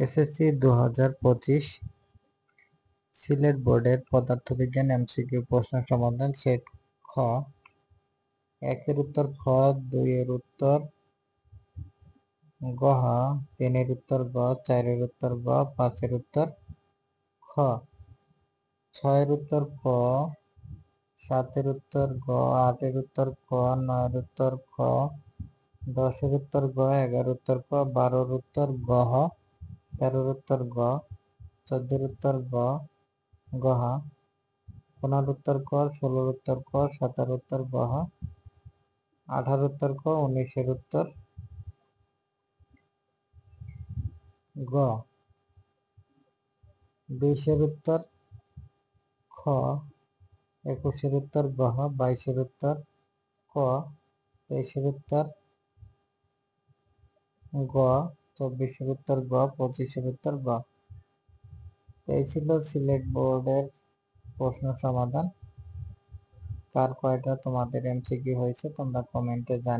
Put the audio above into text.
SSC 2025 Sylhet বোর্ডের পদার্থবিজ্ঞান MCQ প্রশ্ন সমাধান সেট খ। 1 এর উত্তর খ, 2 এর উত্তর গ, 3 এর উত্তর গ, 4 এর উত্তর গ, 5 এর উত্তর খ, 6 এর উত্তর ক, 7 এর উত্তর গ, 8 এর উত্তর খ, 9 এর উত্তর খ, 10 এর উত্তর গ, 11 এর উত্তর ক, 12 এর উত্তর গ, 13 এর উত্তর গ, 14 এর উত্তর গ, 15 এর উত্তর ক, 16 এর উত্তর ক, 17 এর উত্তর গ, 18 এর উত্তর ক, 19 এর উত্তর গ, 20 এর উত্তর খ, 21 এর উত্তর গ, 22 এর উত্তর ক, 23 এর উত্তর গ, 24 এর উত্তর গ, 25 এর উত্তর গ। এই ছিল সিলেট বোর্ডের প্রশ্ন সমাধান। কার কয়টা তোমাদের এমসিকিউ হয়েছে তোমরা কমেন্টে জানিও।